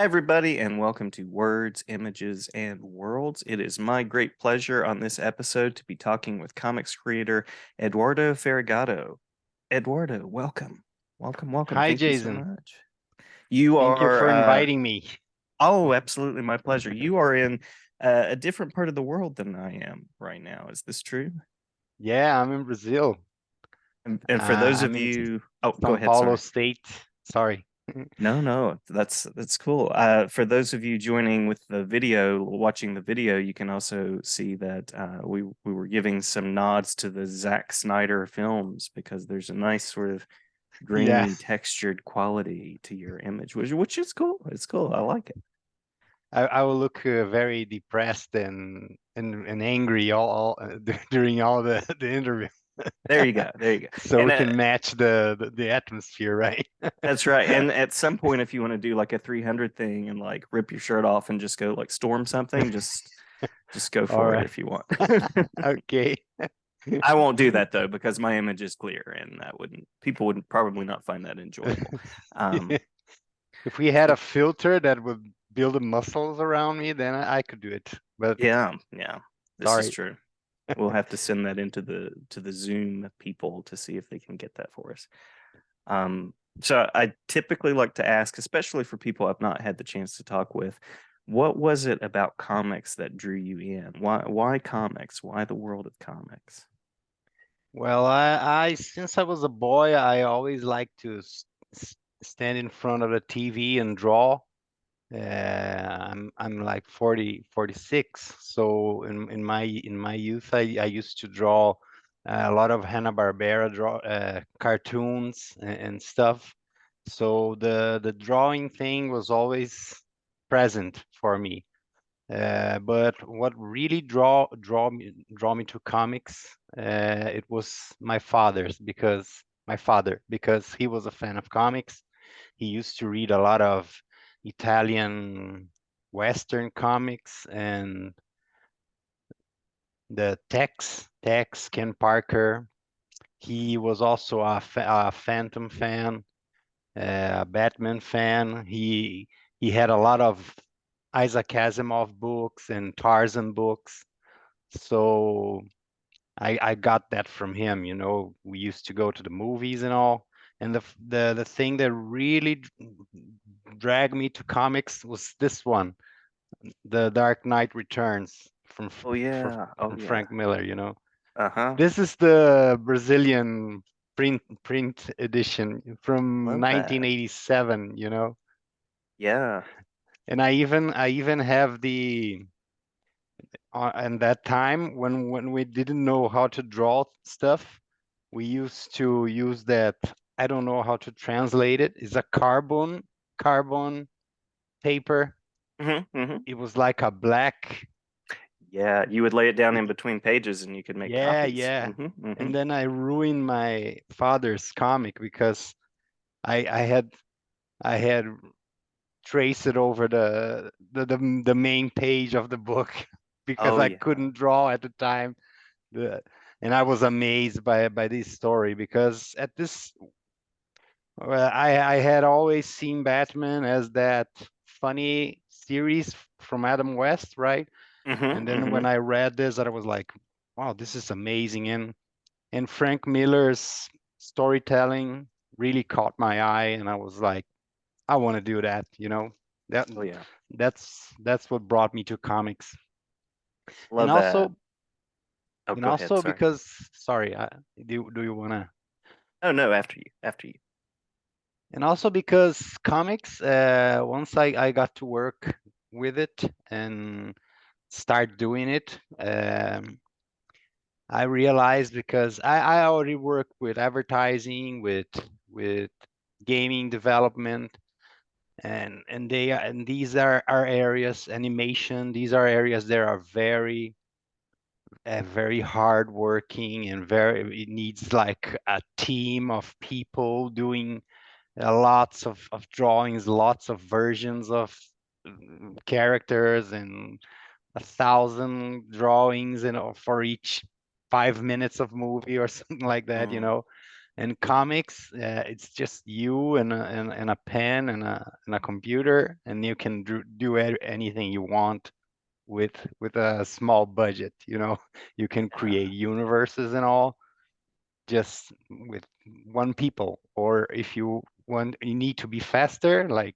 Everybody, and welcome to Words, Images, and Worlds. It is my great pleasure on this episode to be talking with comics creator Eduardo Ferigato. Eduardo, welcome. Welcome, welcome. Hi, Thank you so Jason. much. You Thank you are, for inviting me. oh, absolutely my pleasure. You are in a different part of the world than I am right now. Is this true? Yeah, I'm in Brazil. And for those I'm of in you, oh, go São ahead. Paulo Sorry. State. Sorry. No, that's cool. For those of you joining with the video, watching the video, you can also see that we were giving some nods to the Zack Snyder films because there's a nice sort of Yeah, grainy, textured quality to your image, which is cool. It's cool. I like it. I will look very depressed and angry all during all the interview, There you go. There you go. so And we can match the atmosphere, right? that's right. And at some point, if you want to do like a 300 thing and like rip your shirt off and just go like storm something, just go All for it right. if you want. Okay. I won't do that though because my image is clear and that wouldn't people would probably not find that enjoyable. Um, If we had a filter that would build the muscles around me, then I could do it. But yeah, this is sorry. true. We'll have to send that into the Zoom people to see if they can get that for us. Um, so I typically like to ask, especially for people I've not had the chance to talk with, what was it about comics that drew you in? Why comics? Why the world of comics? Well, I since I was a boy, I always liked to stand in front of the TV and draw. I'm like 46, so in my youth, I used to draw a lot of Hanna-Barbera draw cartoons and stuff. So the drawing thing was always present for me. But what really draw me to comics, it was my father, because he was a fan of comics. He used to read a lot of Italian Western comics and the Tex, Ken Parker. He was also a Phantom fan, a Batman fan. He had a lot of Isaac Asimov books and Tarzan books. So I got that from him. We used to go to the movies and all. And the thing that really dragged me to comics was this one, The Dark Knight Returns Oh yeah, oh from yeah. Frank Miller. Uh-huh. This is the Brazilian print edition from Love that. 1987. Yeah. And I even have the and that time when we didn't know how to draw stuff, we used to use that. I don't know how to translate it. It's a carbon paper. Hmm. It was like a black. Yeah, you would lay it down It, in between pages and you could make yeah, copies. yeah. Hmm. And then I ruined my father's comic because I had traced it over the main page of the book because Oh I yeah. couldn't draw at the time. The, and I was amazed by this story because at this, well, I had always seen Batman as that funny series from Adam West, right? And then when Hmm. I read this, I was like, wow, this is amazing. And Frank Miller's storytelling really caught my eye, and I was like, I want to do that. That Oh yeah. that's what brought me to comics. And Love that. also Oh, and go ahead. also Sorry. because sorry, do you wanna Oh no, after you. After you. and also because comics, once I got to work with it and start doing it, I realized because I already work with advertising, with gaming development, and these are areas, animation. These are areas that are very hard working, and it needs like a team of people doing lots of drawings, lots of versions of characters, and 1,000 drawings, for each 5 minutes of movie or something like that. Mm. And comics, it's just you and a pen and a computer, and you can do anything you want with a small budget. You can Yeah. create universes and all just with one people, or if you need to be faster, like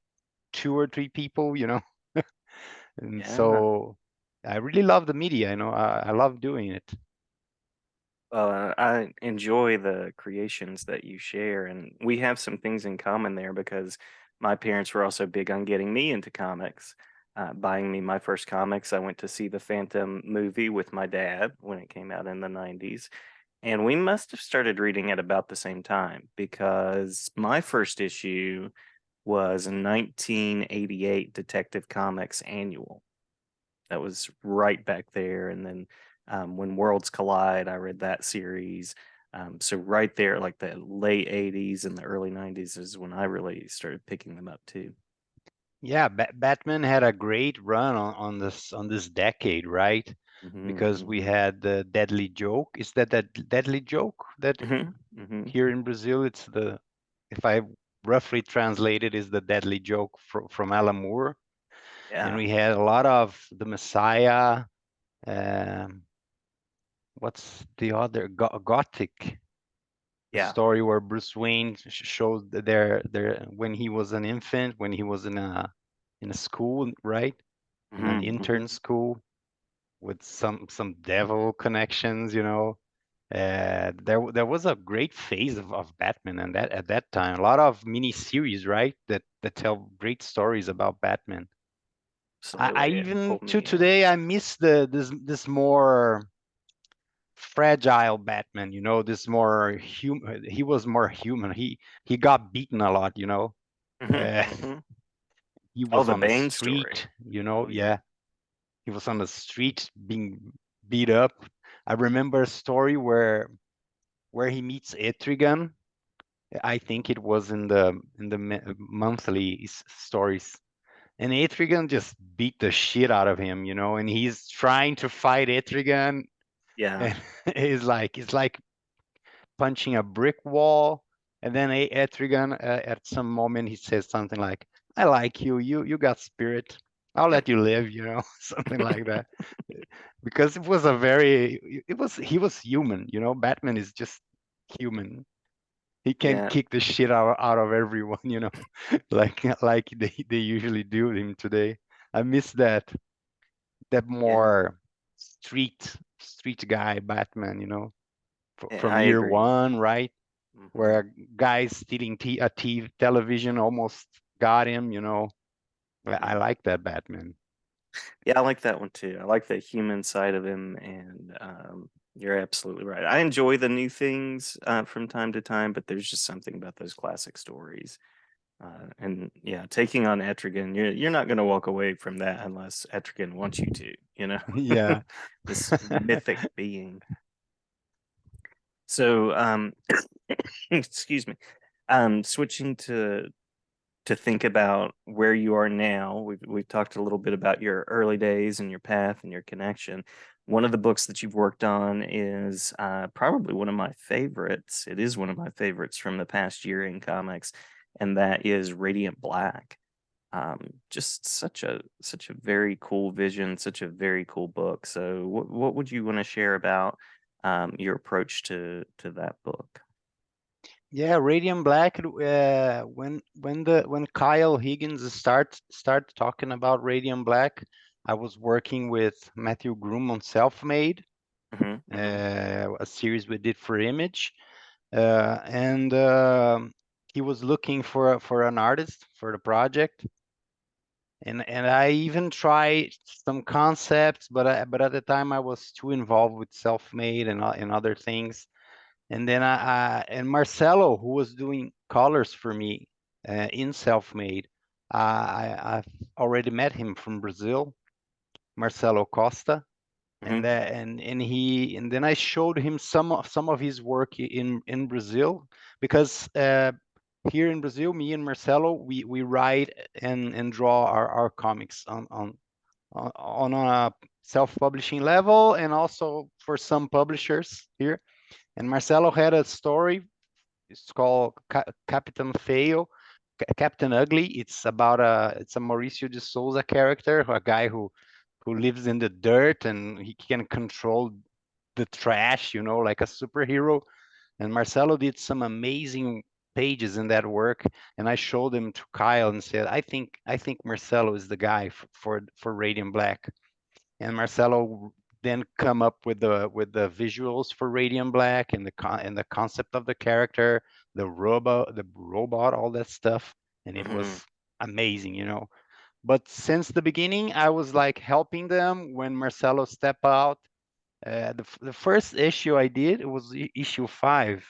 two or three people. And Yeah. so I really love the media. I love doing it. Well, I enjoy the creations that you share, and we have some things in common there because my parents were also big on getting me into comics, buying me my first comics. I went to see the Phantom movie with my dad when it came out in the 90s, and we must have started reading at about the same time because my first issue was a 1988 Detective Comics annual. That was right back there. And then when Worlds Collide, I read that series. So right there, like the late 80s and the early 90s is when I really started picking them up too. Yeah, Batman had a great run on this decade, right? Hmm. Because we Hmm. had the Deadly Joke. Is that Deadly Joke that Hmm. Hmm. here in Brazil it's the, if I roughly translate it, is the Deadly Joke from Alan Moore. And Yeah. we had a lot of the Messiah. Um, what's the other Gothic? The Yeah. story where Bruce Wayne showed their when he was an infant, when he was in a school, right? In an Hmm. intern Hmm. school with some devil connections. There was a great phase of Batman, and that at that time, a lot of mini series, right? That tell great stories about Batman. I Absolutely. It even pulled to me in. today I miss this more fragile Batman. This more human. He was more human. He got beaten a lot. Hmm. Uh, Hmm. he Oh, was the on the Bane story. street. Oh, yeah. Yeah, he was on the street being beat up. I remember a story where he meets Etrigan. I think it was in the monthly stories, and Etrigan just beat the shit out of him. And he's trying to fight Etrigan, Yeah. and it's like punching a brick wall. And then Etrigan, at some moment, he says something like, "I like you. You got spirit. I'll Yep. let you live," something like that. Because it was a very, he was human. Batman is just human. He can Yeah. kick the shit out of everyone, like they usually do him today. I miss that Yeah. more street guy Batman, from I year agree. one, right? Hmm. Where a guy stealing a television almost got him. I Hmm. like that Batman. Yeah, I like that one too. I like the human side of him, and you're absolutely right. I enjoy the new things from time to time, but there's just something about those classic stories. And yeah, taking on Etrigan, you're not going to walk away from that unless Etrigan wants you to, Yeah. this mythic being. So, excuse me. Switching to think about where you are now. We've talked a little bit about your early days and your path and your connection. One of the books that you've worked on is probably one of my favorites. It is one of my favorites from the past year in comics, and that is Radiant Black. Just such a very cool vision, such a very cool book. So, what would you want to share about your approach to that book? Yeah, Radiant Black. When Kyle Higgins start talking about Radiant Black, I was working with Matthew Groom on Self-Made, Hmm. Hmm. a series we did for Image, and he was looking for an artist for the project, and I even tried some concepts, but at the time I was too involved with Self-Made and other things. And then and Marcelo, who was doing colors for me in Self-Made, I've already met him from Brazil, Marcelo Costa, and Hmm. then I showed him some of his work in Brazil, because here in Brazil, me and Marcelo, we write and draw our comics on a self-publishing level, and also for some publishers here. And Marcelo had a story It's called Captain Fail, Captain Ugly. It's a Mauricio de Souza character, a guy who lives in the dirt and he can control the trash, like a superhero. And Marcelo did some amazing pages in that work, and I showed them to Kyle and said, I think Marcelo is the guy for Radiant Black. And Marcelo then come up with the visuals for Radiant Black and the concept of the character, the robot, all that stuff, and it Hmm. was amazing. But since the beginning, I was like helping them when Marcelo stepped out. The first issue I did, it was issue 5,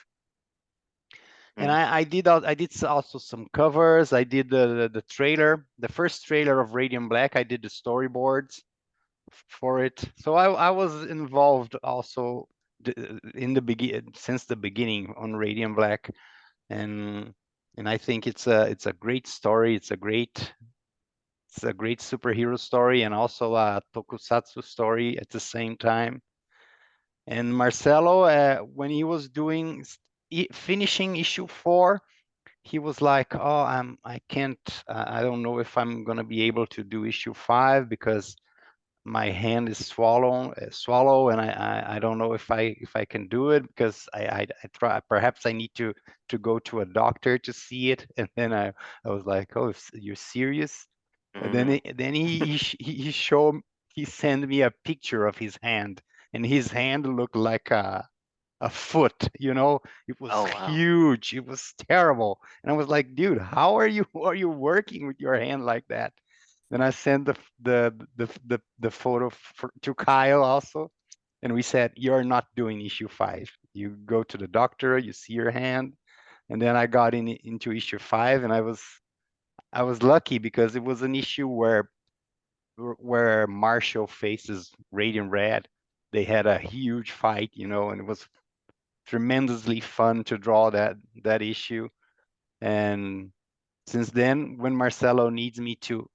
and I did also some covers. I did the trailer, the first trailer of Radiant Black. I did the storyboards for it. So I was involved also in the begin since the beginning on Radiant Black, and I think it's a great story. It's a great superhero story and also a tokusatsu story at the same time. And Marcelo, when he was finishing issue 4, he was like, "Oh, I can't. I don't know if I'm gonna be able to do issue 5 because my hand is swallow, and I don't know if I can do it because I try. Perhaps I need to go to a doctor to see it." And then I was like, "Oh, you're serious?" And then Hmm. he showed he sent me a picture of his hand, and his hand looked like a foot. It was Oh wow. huge. It was terrible. And I was like, dude, how are you working with your hand like that? Then I sent the photo to Kyle also, and we said, you're not doing issue 5. You go to the doctor, you see your hand. And then I got into issue 5, and I was lucky because it was an issue where Marshall faces Radiant Red. They had a huge fight, and it was tremendously fun to draw that issue. And since then, when Marcelo needs me to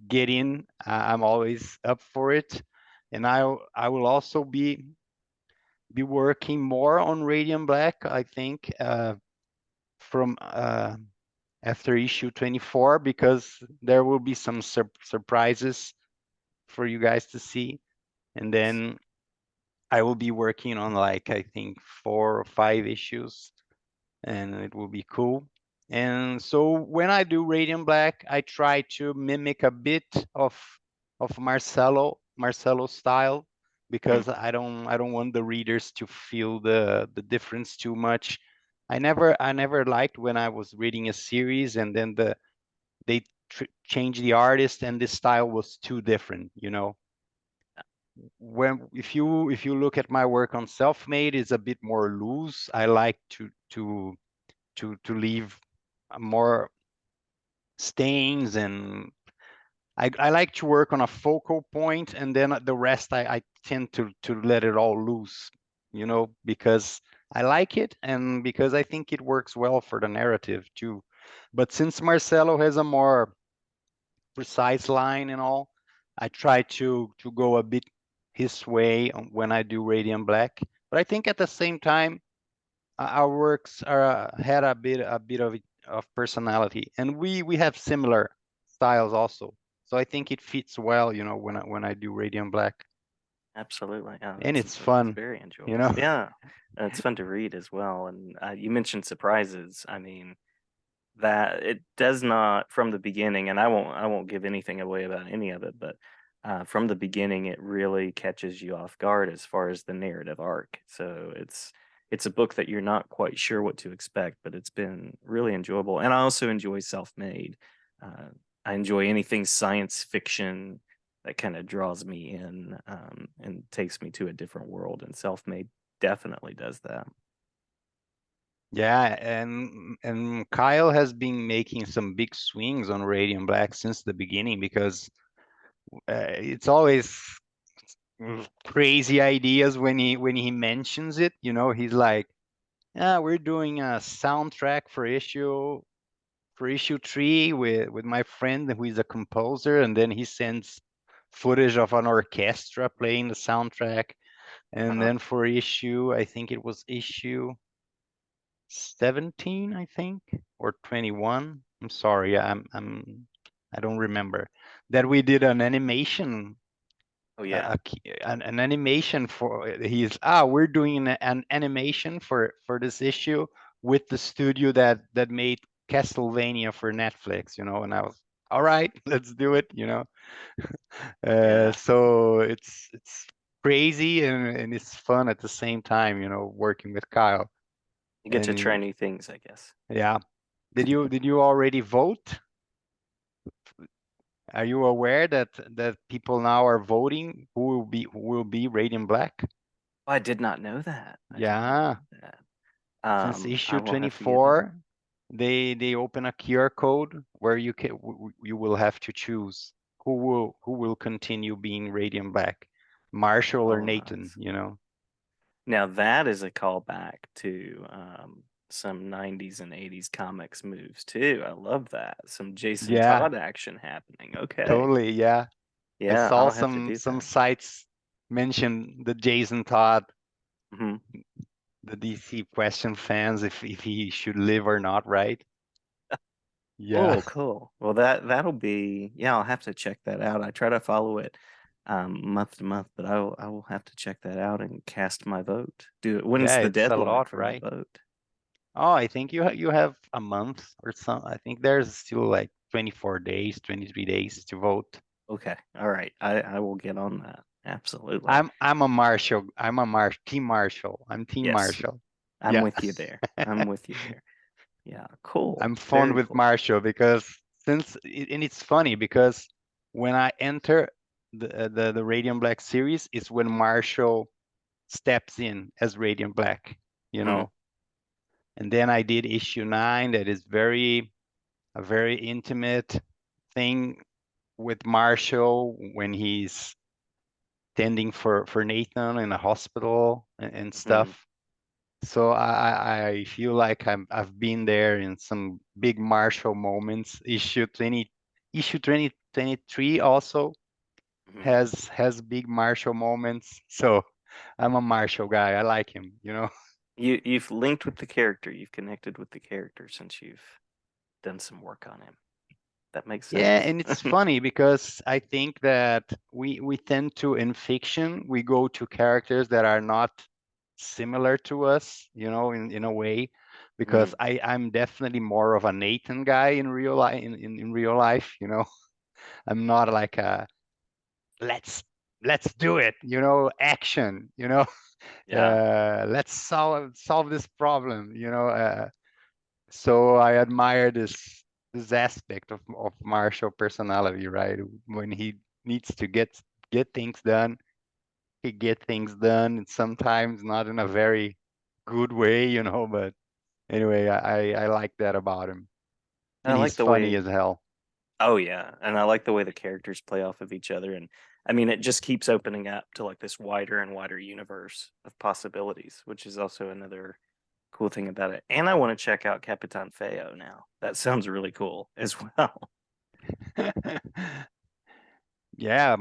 get in, I'm always up for it. And I will also be working more on Radiant Black, I think, from after issue 24, because there will be some surprises for you guys to see. And then I will be working on, like, I think 4 or 5 issues, and it will be cool. And so when I do Radiant Black, I try to mimic a bit of Marcelo's style, Mm. because I don't want the readers to feel the difference too much. I never liked when I was reading a series and then they change the artist and the style was too different. When if you look at my work on Self-Made, it's a bit more loose. I like to leave more stains, and I like to work on a focal point, and then the rest I tend to let it all loose, because I like it and because I think it works well for the narrative too. But since Marcelo has a more precise line and all, I try to go a bit his way when I do Radiant Black. But I think at the same time, our works had a bit of personality, and we have similar styles also. So I think it fits well, when I do Radiant Black, Absolutely. Yeah, and that's it's that's fun, very you enjoyable. know. Yeah, it's fun to read as well. And you mentioned surprises. I mean, that it does not from the beginning, and I won't give anything away about any of it, but from the beginning, it really catches you off guard as far as the narrative arc. So it's a book that you're not quite sure what to expect, but it's been really enjoyable. And I also enjoy self-made. Uh, I enjoy anything science fiction that kind of draws me in and takes me to a different world, and self-made definitely does that. Yeah, and Kyle has been making some big swings on Radiant Black since the beginning, because it's always crazy ideas when he mentions it. He's like, "Yeah, we're doing a soundtrack for issue 3 with my friend who is a composer," and then he sends footage of an orchestra playing the soundtrack. And Uh-huh. then for issue, I think it was issue 17, I think, or 21. I'm sorry, I don't remember. That we did an animation, Oh yeah. an animation for we're doing an animation for this issue with the studio that made Castlevania for Netflix, and I was all right, let's do it, Yeah. so it's crazy and it's fun at the same time, working with Kyle. You get to try And new things, I guess. yeah, did you already vote? Are you aware that people now are voting who will be Radiant Black? Oh, I did not know that. I did not Yeah, know that. since I issue will have to get on. 24, they open a QR code where you will have to choose who will continue being Radiant Black, Marshall or Oh, Nathan, nice. you know. Now that is a callback to some 90s and 80s comics moves too. I love that. Some Jason Yeah, Todd action happening. Okay. totally. Yeah, I Yeah, saw I'll have to some do some that. sites mention the Jason Todd, Hmm. the DC Question fans, if he should live or not, right? Yeah. Oh, cool. Well, that'll be, yeah, I'll have to check that out. I try to follow it month to month, but I will have to check that out and cast my vote. Do it. When's Yeah, the it's a deadline lot, for my right? vote? Oh, I think you have a month or so. I think there's still like 24 days, 23 days to vote. Okay. All right. I will get on that. Absolutely. I'm a Marshall. Team Marshall. I'm Team Yes. Marshall. I'm Yeah. with you there. I'm with you there. Yeah. Cool. I'm fond Very with cool. Marshall because and it's funny because when I enter the Radiant Black series is when Marshall steps in as Radiant Black, you Hmm. know. And then I did issue 9 that is a very intimate thing with Marshall when he's tending for Nathan in a hospital and Hmm. stuff. So I feel like I've been there in some big Marshall moments. Issue 2023 also Hmm. has big Marshall moments. So I'm a Marshall guy. I like him. You've linked with the character. You've connected with the character since you've done some work on him. That makes Yeah, sense. and it's funny because I think that we tend to, in fiction, we go to characters that are not similar to us, in a way, because Mm, I'm definitely more of a Nathan guy in real life in real life. I'm not like a let's let's do it, action, yeah. let's solve this problem. So I admire this aspect of Marshall personality, right? When he needs to get things done, he get things done, and sometimes not in a very good way. But anyway, I like that about him, I and like he's the funny way, as hell. oh yeah, and I like the way the characters play off of each other. And I mean, it just keeps opening up to like this wider and wider universe of possibilities, which is also another cool thing about it. And I want to check out Capitan Feo now. That sounds really cool as well. Yeah,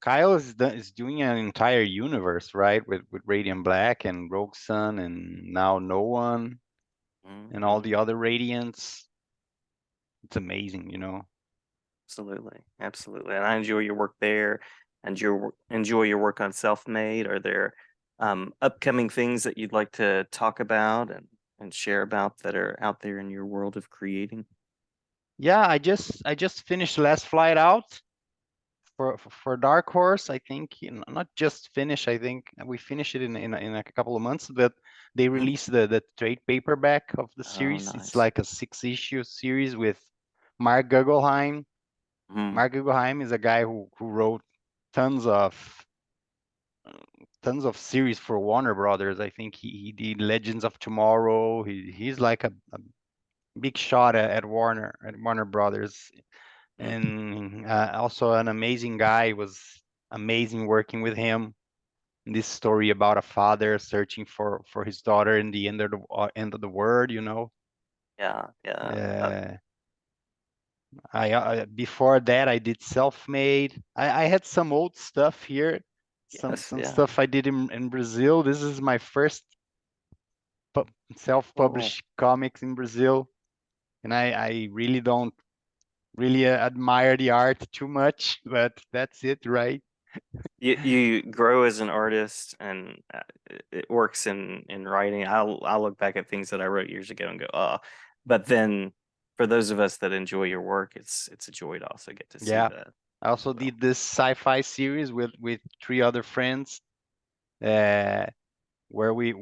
Kyle is doing an entire universe, right? With Radiant Black and Rogue Sun and now No One and all Hmm. the other Radiants. It's amazing. Absolutely, absolutely. And I enjoy your work there, and enjoy your work on Self-Made. Are there upcoming things that you'd like to talk about and share about that are out there in your world of creating? Yeah, I just finished Last Flight Out for Dark Horse. I think not just finish. I think we finished it in a couple of months, but they Mhm. released the trade paperback of the Oh, series. It's nice. like a 6-issue series with Mark Guggenheim. Mhm. Mark Guggenheim is a guy who wrote tons of tons of series for Warner Brothers. I think he did Legends of Tomorrow. He's like a big shot at Warner Brothers, Mhm. and also an amazing guy. It was amazing working with him. This story about a father searching for his daughter in the end of the world. Yeah, yeah. Uh, before that I did self-made. I had some old stuff here, some Yes, some yeah. stuff I did in Brazil. This is my first Cool. self-published comics in Brazil, and I really don't really admire the art too much, but that's it, right? You grow as an artist, and it works in writing. I'll look back at things that I wrote years ago and go, oh, but then for those of us that enjoy your work, it's a joy to also get to see Yeah. that I as also well. did this sci-fi series with three other friends, uh, where we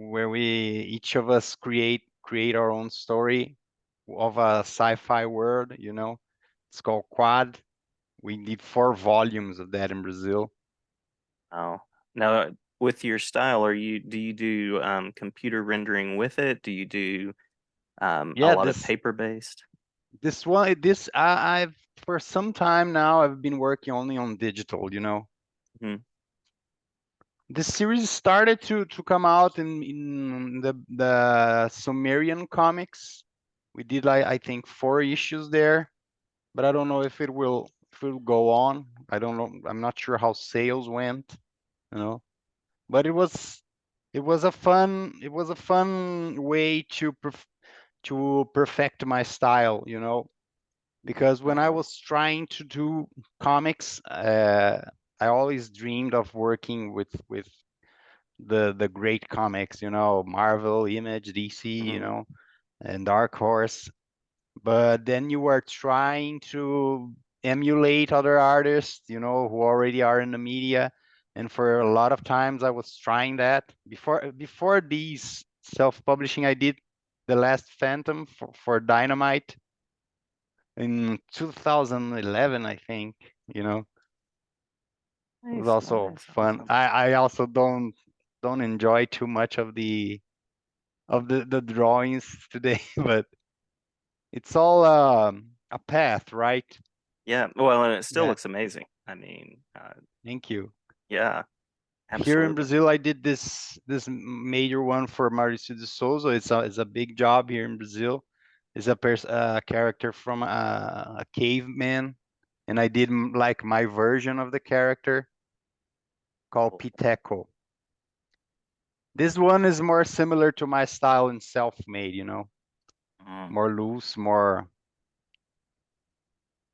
each of us create our own story of a sci-fi world, you know. It's called Quad. We did 4 volumes of that in Brazil. Oh, now with your style, do you do computer rendering with it? Do you do a Yeah, lot of this paper based? this one this I've for some time now I've been working only on digital, you know. Hmm. This series started to come out in the Sumerian comics. We did like I think 4 issues there, but I don't know if it will go on. I don't know. I'm not sure how sales went, you know. But it was a fun way to perfect my style, you know. Because when I Oh, was trying to do comics, I always dreamed of working with the great comics, you know, Marvel, Image, DC, you mhm. know, and Dark Horse. But then you are trying to emulate other artists, you know, who already are in the media. And for a lot of times I was trying that. Before these self-publishing, I did The Last Phantom for Dynamite in 2011, I think, you know. It was Nice, also nice, fun. awesome. I also don't enjoy too much of the drawings today, but it's all a path, right? Yeah, well, and it still Yeah, looks amazing. I mean, thank you. yeah, Here in absolutely. Brazil, I did this major one for Mauricio de Souza. It's a big job here in Brazil. It's a character from a caveman, and I did like my version of the character called Cool. Piteco. This one is more similar to my style in self-made, you know, Mm. more loose, more,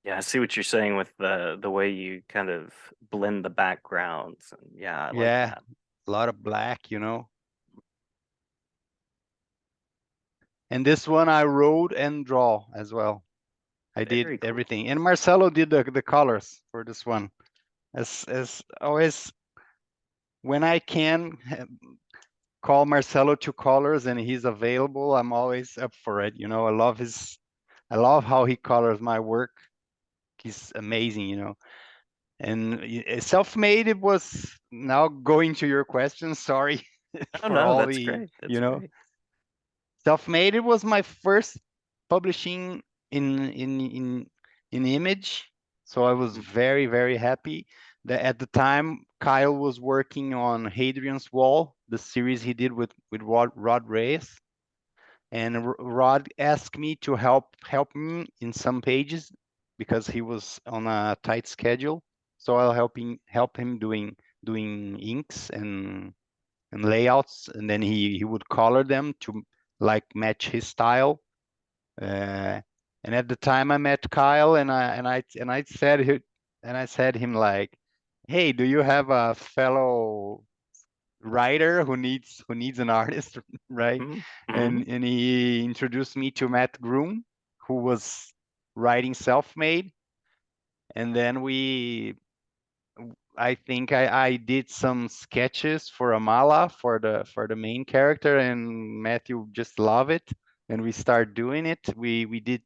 Yeah, I see what you're saying with the way you kind of blend the backgrounds, and yeah, I like yeah, that. a lot of black, you know. And this one I wrote and draw as well. I did Very cool. everything. And Marcelo did the colors for this one. As always, when I can call Marcelo to colors and he's available, I'm always up for it. You know, I love how he colors my work. He's amazing, you know. And self-made, it was now going to your question. Sorry Oh for no, all that's the, great. That's you know, great. self-made. It was my first publishing in Image, so I was Mhm. very happy. That at the time Kyle was working on Hadrian's Wall, the series he did with Rod Reyes, and Rod asked me to help him in some pages because he was on a tight schedule. So I'll help him doing inks and layouts, and then he would color them to like match his style. Uh, and at the time I met Kyle, and I said him like, "Hey, do you have a fellow writer who needs an artist, right?" Mhm. And Mhm. and he introduced me to Matt Groom, who was writing self-made, and then I think I did some sketches for Amala for the main character, and Matthew just loved it, and we started doing it. We did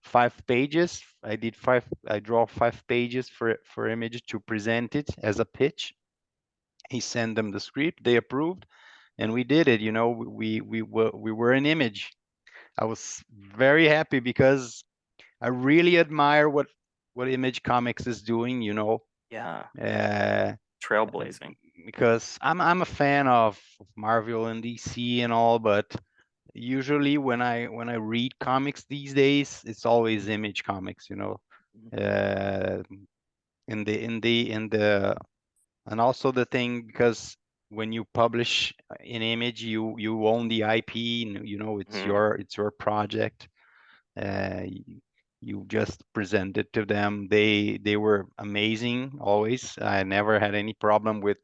5 pages. I draw 5 pages for Image to present it as a pitch. He sent them the script, they approved, and we did it. You know, we were an Image. I was very happy because I really admire what Image Comics is doing. You know, Yeah, uh, trailblazing. because I'm a fan of Marvel and DC and all, but usually when I read comics these days, it's always Image Comics. You know, Mhm. uh, in the and also the thing because when you publish an image, you own the IP, you know, Mhm. it's your project. You just present it to them. They were amazing always. I never had any problem with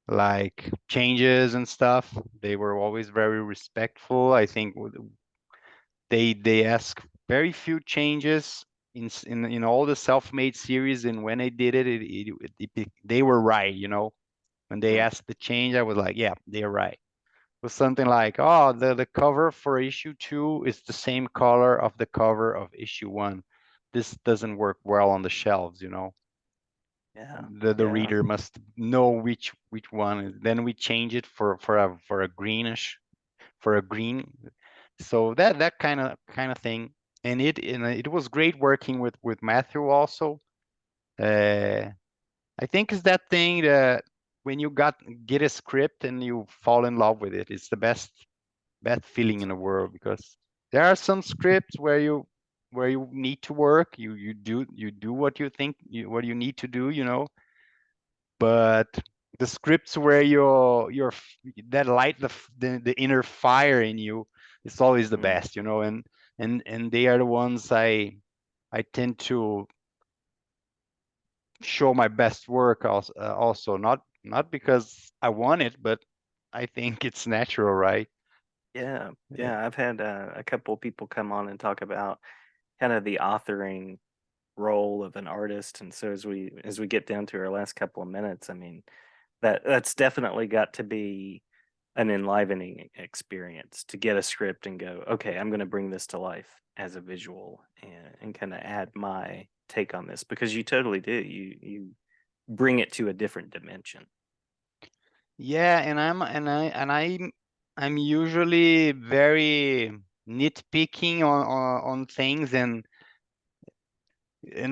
like changes and stuff. They were always very respectful. I think they ask very few changes in all the self-made series, and when they did it, they were right, you know. When they Mhm. asked the change, I was like, yeah, they're right. It was something like, oh, the cover for issue 2 is the same color of the cover of issue 1. This doesn't work well on the shelves, you know. Yeah. The Yeah. reader must know which one. Then we change it for a greenish, for a green. So that kind of thing. And it was great working with Matthew also. Uh, I think it's that thing that when you get a script and you fall in love with it, it's the best feeling in the world, because there are some scripts where you need to work, you do what you think what you need to do, you know. But the scripts where that light the inner fire in you, it's always the Mhm. best, you know. And they are the ones I tend to show my best work also, not because I want it, but I think it's natural, right? Yeah. Yeah. Yeah. I've had a couple people come on and talk about kind of the authoring role of an artist, and so as we get down to our last couple of minutes, I mean, that's definitely got to be an enlivening experience to get a script and go, okay, I'm going to bring this to life as a visual, and kind of add my take on this, because you totally do. You bring it to a different dimension. Yeah, I'm usually very nitpicking on things, and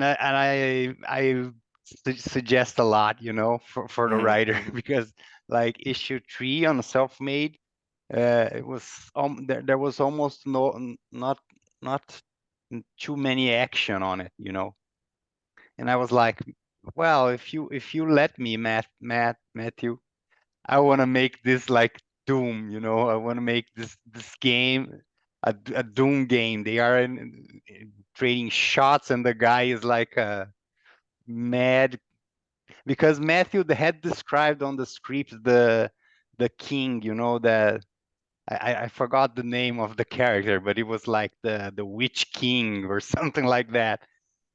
I suggest a lot, you know, for the Hmm. writer Hmm. because like issue 3 on self-made, it was there was almost not too many action on it, you know. And I was like, well, if you let me, Matthew, I want to make this like Doom, you know. I want to make this game a Doom game. They are trading shots, and the guy is like mad because Matthew had described on the script the king, you know, that I forgot the name of the character, but it was like the Witch King or something like that.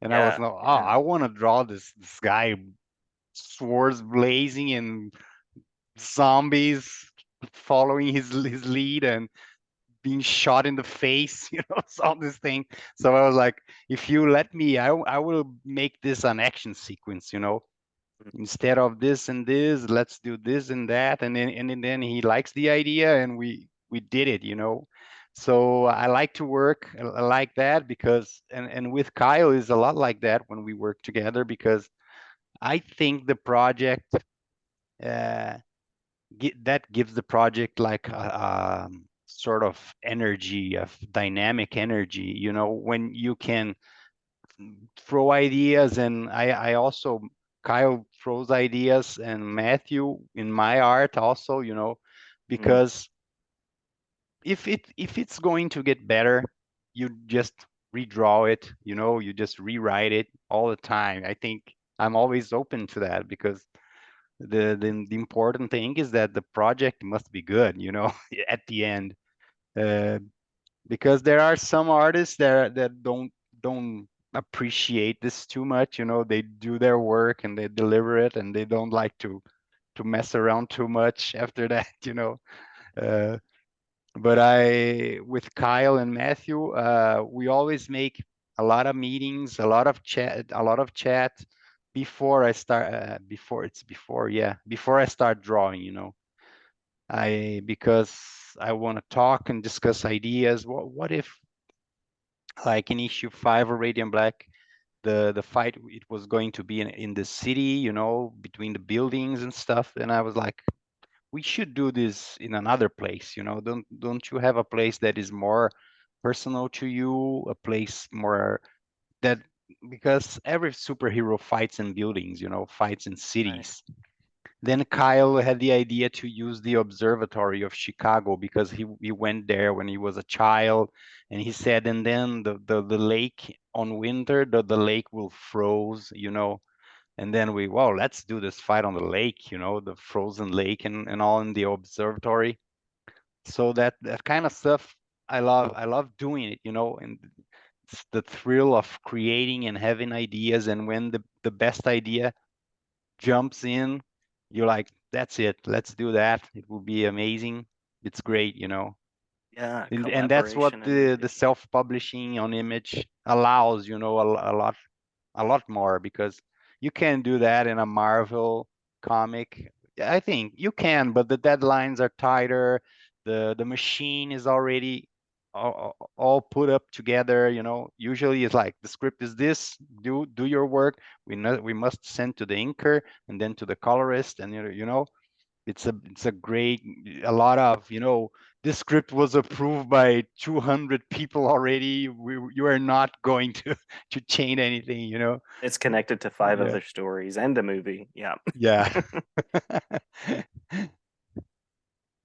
And I was Yeah, like, oh, yeah. I want to draw this guy, swords blazing and zombies following his lead and being shot in the face, you know, all this thing. So I was like, if you let me, I will make this an action sequence, you know. Instead of this and this, let's do this and that. And then he likes the idea, and we did it, you know. So I like to work like that because and with Kyle is a lot like that when we work together, because I think the project uh, that gives the project like a sort of energy, of dynamic energy, you know, when you can throw ideas. And I also, Kyle throws ideas, and Matthew in my art also, you know, Mhm. because if it's going to get better, you just redraw it, you know, you just rewrite it all the time. I think I'm always open to that, because the important thing is that the project must be good, you know, at the end. Uh, because there are some artists that don't appreciate this too much, you know. They do their work and they deliver it, and they don't like to mess around too much after that, you know. Uh, but I with Kyle and Matthew, we always make a lot of meetings, a lot of chat before I start. Before I start drawing, you know. I Because I want to talk and discuss ideas. What if, like in issue 5 of Radiant Black, the fight, it was going to be in the city, you know, between the buildings and stuff. And I was like, we should do this in another place, you know. Don't you have a place that is more personal to you, a place more that because every superhero fights in buildings, you know, fights in Right. cities. Then Kyle had the idea to use the observatory of Chicago because he went there when he was a child, and he said, and then the lake on winter, the lake will froze, you know, and then well, let's do this fight on the lake, you know, the frozen lake and all in the observatory. So that kind of stuff I love doing it, you know, and it's the thrill of creating and having ideas, and when the best idea jumps in, you're like, that's it, let's do that. It will be amazing. It's great, you know. Yeah, And that's what collaboration and the everything. self-publishing on Image allows, you know, a lot more, because you can do that in a Marvel comic. I think you can, but the deadlines are tighter. The machine is already all put up together. You know, usually it's like the script is this. Do your work. We must send to the inker and then to the colorist, and you know it's a great, a lot of, you know, this script was approved by 200 people already. You are not going to to change anything, you know. It's connected to five Yeah, other stories and a movie. Yeah. yeah.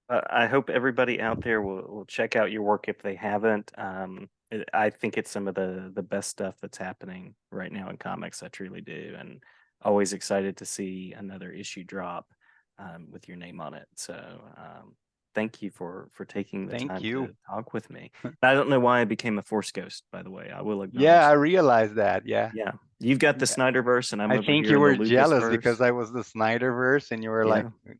I hope everybody out there will check out your work if they haven't. I think it's some of the best stuff that's happening right now in comics. I truly do, and always excited to see another issue drop with your name on it. So thank you for taking the Thank time you. to talk with me. I don't know why I became a Force Ghost, by the way. I will Yeah, acknowledge I that. realized that. Yeah. Yeah, you've got the Yeah. Snyderverse, and I'm I over think here you in the were jealous because Lucasverse. I was the Snyderverse and you were like, Yeah,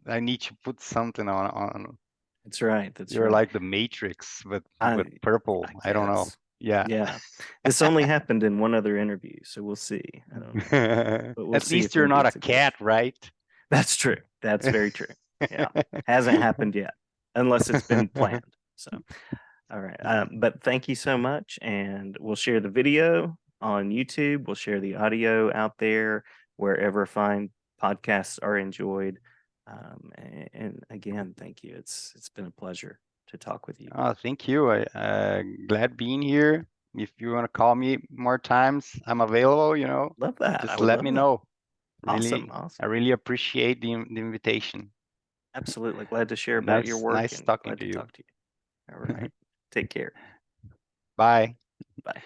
I need to put something on. that's right. You That's were right. like the Matrix, I but purple. I I don't know. guess. Yeah. Yeah. This only happened in one other interview, so we'll see. I don't know. But we'll At see least if you're maybe not a it's a glitch. cat, right? That's true. That's very true. Yeah. Hasn't happened yet, unless it's been planned. So, all right. But thank you so much. And we'll share the video on YouTube. We'll share the audio out there wherever fine podcasts are enjoyed. And again, thank you. It's been a pleasure to talk with you. Oh, thank you. Glad being here. If you want to call me more times, I'm available, you know. Love that. I Just would let love me that. know. Awesome. Really, I Awesome. really appreciate the invitation. Absolutely. Glad to share about your Nice, work nice and talking glad to to you. talk to you. All right. Take care. Bye. Bye.